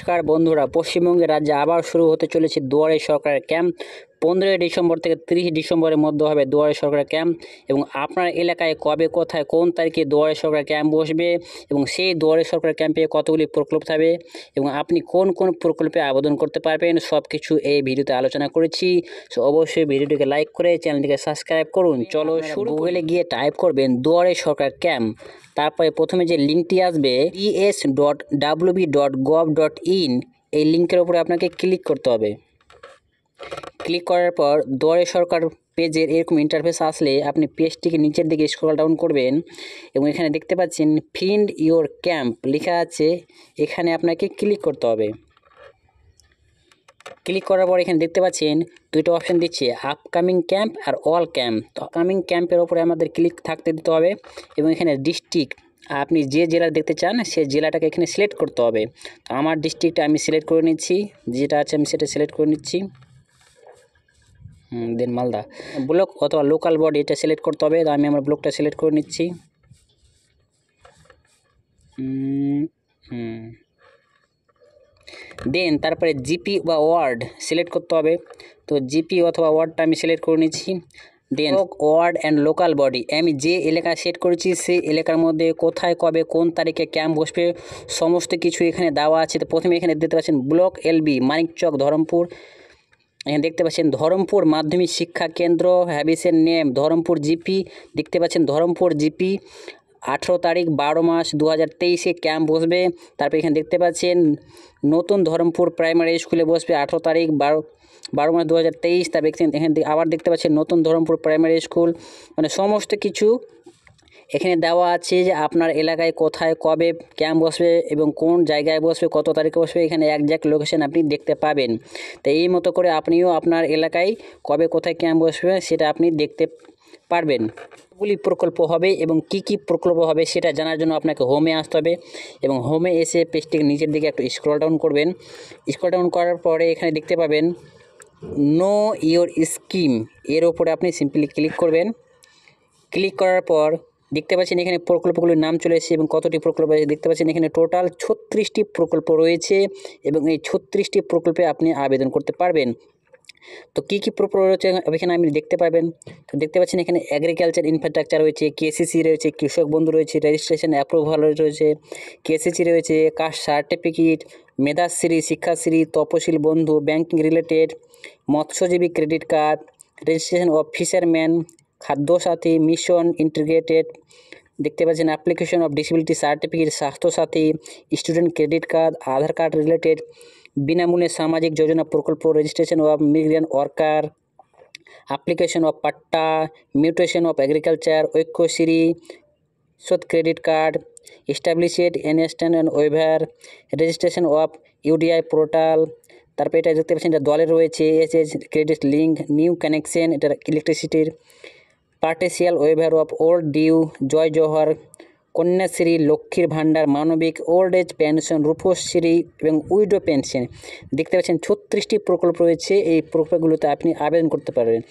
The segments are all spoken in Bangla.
নমস্কার বন্ধুরা, পশ্চিমবঙ্গের রাজ্যে আবার শুরু হতে চলেছে দুয়ারে সরকারের ক্যাম্প। 15ই ডিসেম্বর থেকে 30 ডিসেম্বরের মধ্যে হবে দুয়ারে সরকারের ক্যাম্প। এবং আপনার এলাকায় কবে, কোথায়, কোন তারিখে দুয়ারে সরকার ক্যাম্প বসবে এবং সেই দুয়ারে সরকার ক্যাম্পে কতগুলি প্রকল্প থাকবে এবং আপনি কোন কোন প্রকল্পে আবেদন করতে পারবেন, সব কিছু এই ভিডিওতে আলোচনা করেছি। সো অবশ্যই ভিডিওটিকে লাইক করে চ্যানেলটিকে সাবস্ক্রাইব করুন। চলো গুগলে গিয়ে টাইপ করবেন দুয়ারে সরকার ক্যাম্প। তারপরে প্রথমে যে লিঙ্কটি আসবে es.wb.gov.in, এই লিঙ্কের উপরে আপনাকে ক্লিক করতে হবে। ক্লিক করার পর দুয়ারে সরকার পেজের এরকম ইন্টারফেস আসলে আপনি পেজটিকে নিচের দিকে স্ক্রল ডাউন করবেন এবং এখানে দেখতে পাচ্ছেন ফিন্ড ইওর ক্যাম্প লেখা আছে, এখানে আপনাকে ক্লিক করতে হবে। ক্লিক করার পর এখানে দেখতে পাচ্ছেন দুটো অপশান দিচ্ছে, আপকামিং ক্যাম্প আর অল ক্যাম্প। তো আপকামিং ক্যাম্পের ওপরে আমাদের ক্লিক থাকতে দিতে হবে এবং এখানে ডিস্ট্রিক্ট, আপনি যে জেলা দেখতে চান সেই জেলাটাকে এখানে সিলেক্ট করতে হবে। তো আমার ডিস্ট্রিক্টটা আমি সিলেক্ট করে নিচ্ছি, যেটা আছে আমি সেটা সিলেক্ট করে নিচ্ছি। দেন মালদা। ব্লক অথবা লোকাল বডি এটা সিলেক্ট করতে হবে, তো আমি আমার ব্লকটা সিলেক্ট করে নিচ্ছি। দেন তারপরে জিপি বা ওয়ার্ড সিলেক্ট করতে হবে, তো জিপি অথবা ওয়ার্ডটা আমি সিলেক্ট করে নিচ্ছি। দেন ওয়ার্ড অ্যান্ড লোকাল বডি, আমি যে এলাকা সেট করেছি সেই এলাকার মধ্যে কোথায়, কবে, কোন তারিখে ক্যাম্প বসবে সমস্ত কিছু এখানে দেওয়া আছে। তো প্রথমে এখানে দেখতে পাচ্ছেন ব্লক LB, মানিকচক, ধরমপুর। এখানে দেখতে পাচ্ছেন ধরমপুর মাধ্যমিক শিক্ষা কেন্দ্র, হ্যাবিসের নেম ধরমপুর জিপি। দেখতে পাচ্ছেন ধরমপুর জিপি 18 তারিখ 12 মাস 2023 ক্যাম্প বসবে। তারপর এখানে দেখতে পাচ্ছেন নতুন ধরমপুর প্রাইমারি স্কুলে বসবে 18 তারিখ 12 মাস 2023। তারপর এখানে আবার দেখতে পাচ্ছেন নতুন ধরমপুর প্রাইমারি স্কুল, মানে সমস্ত কিছু এখানে দেওয়া আছে যে আপনার এলাকায় কোথায়, কবে ক্যাম্প বসবে এবং কোন জায়গায় বসবে, কত তারিখে বসবে, এখানে একজ্যাক্ট লোকেশন আপনি দেখতে পাবেন। তো এই মতো করে আপনিও আপনার এলাকায় কবে, কোথায় ক্যাম্প বসবে সেটা আপনি দেখতে পারবেন। কতগুলি প্রকল্প হবে এবং কি কি প্রকল্প হবে সেটা জানার জন্য আপনাকে হোমে আসতে হবে এবং হোমে এসে পেজটিকে নিচের দিকে একটু স্ক্রল ডাউন করবেন। স্ক্রল ডাউন করার পরে এখানে দেখতে পাবেন নো ইওর স্কিম, এর ওপরে আপনি সিম্পলি ক্লিক করবেন। ক্লিক করার পর দেখতে পাচ্ছেন এখানে প্রকল্পগুলোর নাম চলে এসেছে এবং কতটি প্রকল্প আছে দেখতে পাচ্ছেন। এখানে টোটাল 36টি প্রকল্প রয়েছে এবং এই 36টি প্রকল্পে আপনি আবেদন করতে পারবেন। তো কী কী প্রকল্প রয়েছে এখানে আপনি দেখতে পাবেন। তো দেখতে পাচ্ছেন এখানে এগ্রিকালচার ইনফ্রাস্ট্রাকচার রয়েছে, KCC রয়েছে, কৃষক বন্ধু রয়েছে, রেজিস্ট্রেশন অ্যাপ্রুভাল রয়েছে, KCC রয়েছে, caste certificate, Medhashree, Shikshashree, Taposhil Bandhu, banking related, মৎস্যজীবী credit card, registration of fisherman, Khadyasathi, mission integrated. দেখতে পাচ্ছেন application of disability certificate, Swasthyasathi, student credit card, Aadhaar card related, বিনামূল্যে সামাজিক যোজনা প্রকল্প, registration of migrant worker, application of পাট্টা, মিউটেশন অফ এগ্রিকালচার, ঐক্যশ্রী, শোধ credit card, established instant and waiver, registration of UDI portal. তারপরে এটা দেখতে পাচ্ছেন এটা দলের রয়েছে, ক্রেডিট লিঙ্ক, নিউ কানেকশন, এটা ইলেকট্রিসিটির, পার্টিসিয়াল ওয়েভার অফ ওল্ড ডিউ, জয় জওহর, কন্যাশ্রী, লক্ষ্মীর ভাণ্ডার, মানবিক, ওল্ড এজ পেনশন, রূপশ্রী এবং উইডো পেনশন। দেখতে পাচ্ছেন 36টি প্রকল্প রয়েছে, এই প্রকল্পগুলোতে আপনি আবেদন করতে পারবেন।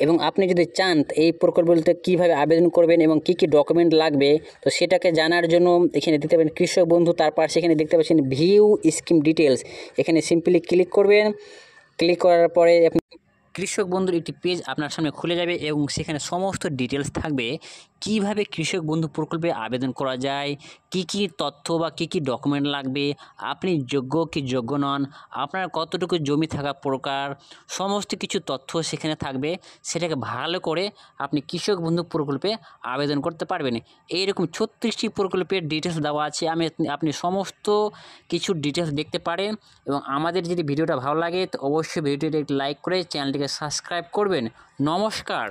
এবং আপনি যদি চান এই প্রকল্পগুলোতে কীভাবে আবেদন করবেন এবং কী কী ডকুমেন্ট লাগবে, তো সেটাকে জানার জন্য এখানে দেখতে পাবেন কৃষক বন্ধু, তারপর সেখানে দেখতে পাচ্ছেন ভিউ স্কিম ডিটেলস, এখানে সিম্পলি ক্লিক করবেন। ক্লিক করার পরে আপনি কৃষক বন্ধুর একটি পেজ আপনার সামনে খুলে যাবে এবং সেখানে সমস্ত ডিটেলস থাকবে, কিভাবে কৃষক বন্ধু প্রকল্পে আবেদন করা যায়, কি কি তথ্য বা কি কি ডকুমেন্ট লাগবে, আপনি যোগ্য কি যোগ্য নন, আপনার কতটুকু জমি থাকা প্রকার, সমস্ত কিছু তথ্য সেখানে থাকবে। সেটাকে ভালো করে আপনি কৃষক বন্ধু প্রকল্পে আবেদন করতে পারবেন। এইরকম 36টি প্রকল্পের ডিটেলস দেওয়া আছে, আপনি সমস্ত কিছু ডিটেলস দেখতে পারেন। এবং আমাদের যদি ভিডিওটা ভালো লাগে তো অবশ্যই ভিডিওটি একটি লাইক করে চ্যানেলটিকে সাবস্ক্রাইব করবেন। নমস্কার।